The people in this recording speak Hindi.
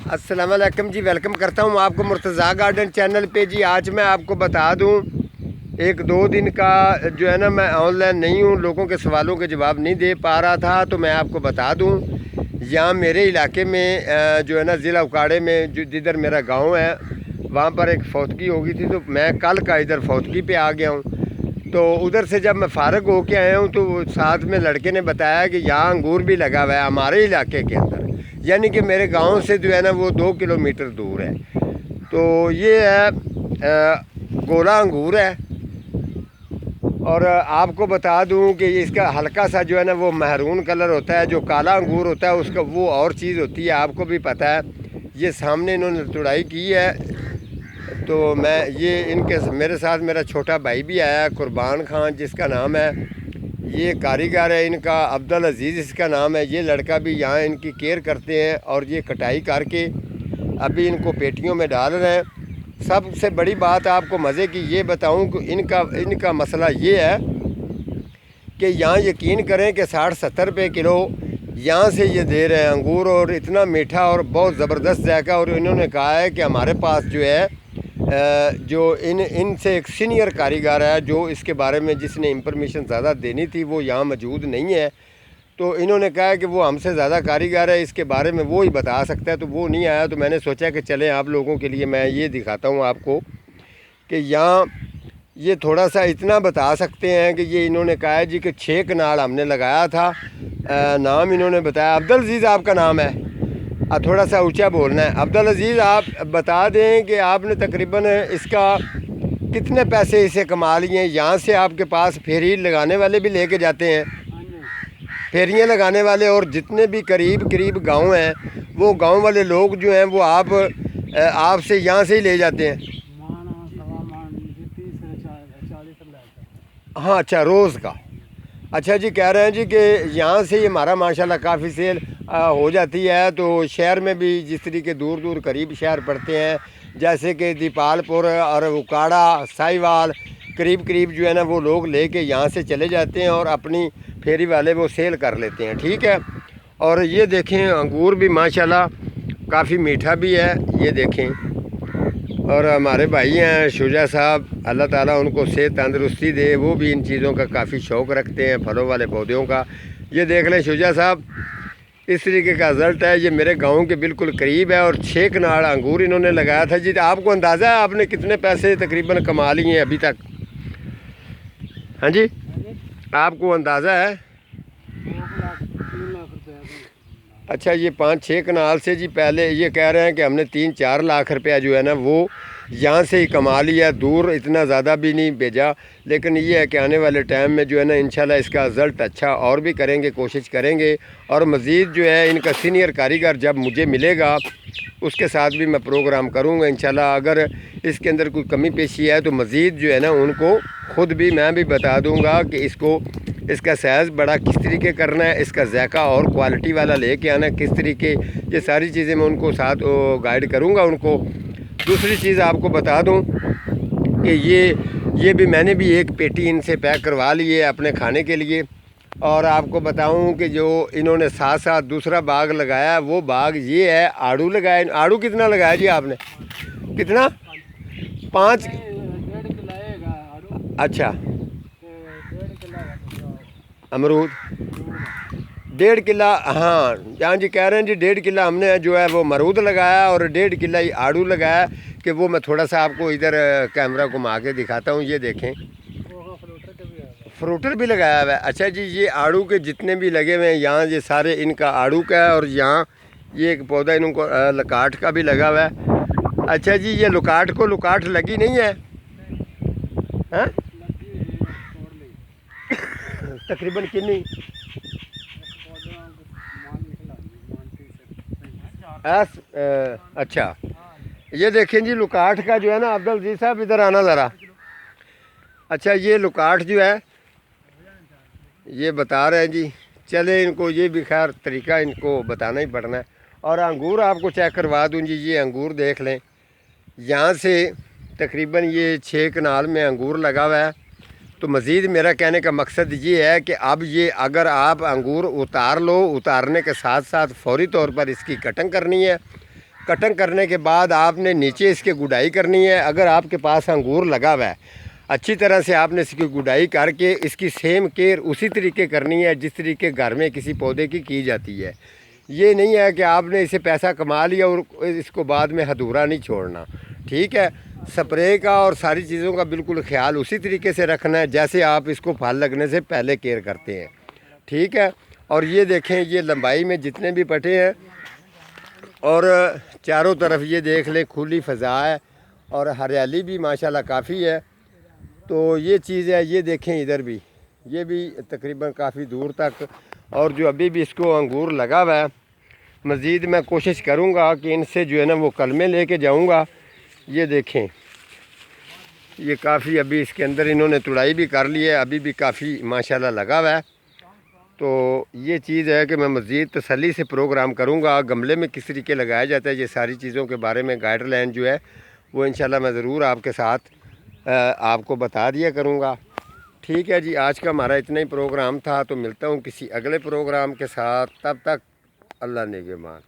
अस्सलाम वालेकुम जी, वेलकम करता हूँ आपको मुर्तज़ा गार्डन चैनल पे जी। आज मैं आपको बता दूँ, एक दो दिन का जो है ना, मैं ऑनलाइन नहीं हूँ, लोगों के सवालों के जवाब नहीं दे पा रहा था, तो मैं आपको बता दूँ यहाँ मेरे इलाके में जो है ना, ज़िला उकाड़े में जो जिधर मेरा गांव है, वहाँ पर एक फौतगी हो गई थी। तो मैं कल का इधर फौतगी पे आ गया हूँ। तो उधर से जब मैं फ़ारग होके आया हूँ तो साथ में लड़के ने बताया कि यहाँ अंगूर भी लगा हुआ है हमारे इलाके के अंदर, यानी कि मेरे गांव से जो है ना वो 2 किलोमीटर दूर है। तो ये है गोला अंगूर है। और आपको बता दूं कि इसका हल्का सा जो है ना वो महरून कलर होता है। जो काला अंगूर होता है उसका वो और चीज़ होती है, आपको भी पता है। ये सामने इन्होंने तुड़ाई की है। तो मैं ये इनके मेरे साथ मेरा छोटा भाई भी आया है, कुर्बान खान जिसका नाम है। ये कारीगर है इनका, अब्दुल अज़ीज़ इसका नाम है। ये लड़का भी यहाँ इनकी केयर करते हैं और ये कटाई करके अभी इनको पेटियों में डाल रहे हैं। सबसे बड़ी बात आपको मज़े की ये बताऊं कि इनका मसला ये है कि यहाँ यकीन करें कि 60-70 रुपये किलो यहाँ से ये दे रहे हैं अंगूर, और इतना मीठा और बहुत ज़बरदस्त जायका। और इन्होंने कहा है कि हमारे पास जो है जो इनसे एक सीनियर कारीगर है जो इसके बारे में जिसने इंफॉर्मेशन ज़्यादा देनी थी वो यहाँ मौजूद नहीं है। तो इन्होंने कहा है कि वो हमसे ज़्यादा कारीगर है, इसके बारे में वो ही बता सकता है। तो वो नहीं आया, तो मैंने सोचा कि चलें आप लोगों के लिए मैं ये दिखाता हूँ आपको कि यहाँ ये थोड़ा सा इतना बता सकते हैं कि ये इन्होंने कहा है जी कि 6 कनाल हमने लगाया था। नाम इन्होंने बताया, अब्दुल अज़ीज़ आपका नाम है। थोड़ा सा ऊंचा बोलना है। अब्दुल अज़ीज़ आप बता दें कि आपने तकरीबन इसका कितने पैसे इसे कमा लिए हैं। यहाँ से आपके पास फेरी लगाने वाले भी लेके जाते हैं, फेरियाँ लगाने वाले, और जितने भी करीब गांव हैं वो गांव वाले लोग जो हैं वो आपसे यहाँ से ही ले जाते हैं। हाँ अच्छा, रोज़ का। अच्छा जी, कह रहे हैं जी कि यहाँ से ही हमारा माशाल्लाह काफ़ी सेल हो जाती है। तो शहर में भी जिस तरीके दूर करीब शहर पड़ते हैं, जैसे कि दीपालपुर और उकाड़ा, साहिवाल, करीब जो है ना वो लोग लेके यहाँ से चले जाते हैं और अपनी फेरी वाले वो सेल कर लेते हैं, ठीक है। और ये देखें अंगूर भी माशाल्लाह काफ़ी मीठा भी है, ये देखें। और हमारे भाई हैं शुजा साहब, अल्लाह ताला उनको सेहत तंदरुस्ती दे, वो भी इन चीज़ों का काफ़ी शौक़ रखते हैं, फलों वाले पौधों का। ये देख लें शुजा साहब, इस तरीके का रिज़ल्ट है। ये मेरे गांव के बिल्कुल करीब है और 6 कनाल अंगूर इन्होंने लगाया था जी। तो आपको अंदाज़ा है आपने कितने पैसे तकरीबन कमा लिए हैं अभी तक? हाँ जी, आपको अंदाज़ा है? 2 लाख 3 लाख रुपये। अच्छा, ये 5-6 कनाल से जी पहले ये कह रहे हैं कि हमने 3-4 लाख रुपया जो है ना वो यहाँ से ही कमा लिया, दूर इतना ज़्यादा भी नहीं भेजा। लेकिन ये है कि आने वाले टाइम में जो है ना इंशाल्लाह इसका रिज़ल्ट अच्छा और भी करेंगे, कोशिश करेंगे। और मज़ीद जो है इनका सीनियर कारीगर जब मुझे मिलेगा उसके साथ भी मैं प्रोग्राम करूँगा इंशाल्लाह। अगर इसके अंदर कोई कमी पेशी है तो मज़ीद जो है ना उनको ख़ुद भी मैं भी बता दूँगा कि इसका साइज़ बड़ा किस तरीके करना है, इसका जायका और क्वालिटी वाला लेके आना किस तरीके, ये सारी चीज़ें मैं उनको साथ गाइड करूँगा उनको। दूसरी चीज़ आपको बता दूँ कि ये भी मैंने भी एक पेटी इनसे पैक करवा ली है अपने खाने के लिए। और आपको बताऊं कि जो इन्होंने साथ साथ दूसरा बाग लगाया, वो बाग ये है, आड़ू लगाया। आड़ू कितना लगाया जी आपने? कितना? 5? अच्छा, अमरूद 1.5 किला। हाँ यहाँ जी कह रहे हैं जी 1.5 किला हमने जो है वो अमरूद लगाया और 1.5 किला ही आड़ू लगाया। कि वो मैं थोड़ा सा आपको इधर कैमरा घुमा के दिखाता हूँ। ये देखें, फ्रूटर भी लगाया हुआ है। अच्छा जी, ये आड़ू के जितने भी लगे हुए हैं यहाँ, ये सारे इनका आड़ू का है। और यहाँ ये एक पौधा इनको लुकाट का भी लगा हुआ है। अच्छा जी, ये लुकाट लगी नहीं है, हैं? तकरीबन कितनी? अच्छा, ये देखें जी लुकाट का जो है ना, अब्दुल जी साहब इधर आना ज़रा। अच्छा, ये लुकाट जो है ये बता रहे हैं जी। चले इनको ये भी खैर तरीका इनको बताना ही पड़ना है। और अंगूर आपको चेक करवा दूँ जी, ये अंगूर देख लें। यहाँ से तकरीबन ये 6 कनाल में अंगूर लगा हुआ है। तो मज़ीद मेरा कहने का मकसद ये है कि अब ये अगर आप अंगूर उतार लो, उतारने के साथ साथ फौरी तौर पर इसकी कटिंग करनी है। कटिंग करने के बाद आपने नीचे इसके गुडाई करनी है। अगर आपके पास अंगूर लगा हुआ है, अच्छी तरह से आपने इसकी गुडाई करके इसकी सेम केयर उसी तरीके करनी है जिस तरीके घर में किसी पौधे की जाती है। ये नहीं है कि आपने इसे पैसा कमा लिया और इसको बाद में अधूरा नहीं छोड़ना। ठीक है, स्प्रे का और सारी चीज़ों का बिल्कुल ख्याल उसी तरीके से रखना है जैसे आप इसको फल लगने से पहले केयर करते हैं। ठीक है, और ये देखें, ये लंबाई में जितने भी पटे हैं और चारों तरफ ये देख लें खुली फ़ज़ा है और हरियाली भी माशाल्लाह काफ़ी है। तो ये चीज़ है, ये देखें इधर भी, ये भी तकरीबन काफ़ी दूर तक, और जो अभी भी इसको अंगूर लगा हुआ है, मज़ीद मैं कोशिश करूँगा कि इनसे जो है ना वो कलमे लेके जाऊँगा। ये देखें, ये काफ़ी अभी इसके अंदर इन्होंने तुड़ाई भी कर ली है, अभी भी काफ़ी माशाल्लाह लगा हुआ है। तो ये चीज़ है कि मैं मज़ीद तसल्ली से प्रोग्राम करूँगा, गमले में किस तरीके लगाया जाता है, ये सारी चीज़ों के बारे में गाइडलाइन जो है वो इंशाल्लाह मैं ज़रूर आपके साथ आपको बता दिया करूँगा। ठीक है जी, आज का हमारा इतना ही प्रोग्राम था। तो मिलता हूँ किसी अगले प्रोग्राम के साथ, तब तक अल्लाह नेगहबान।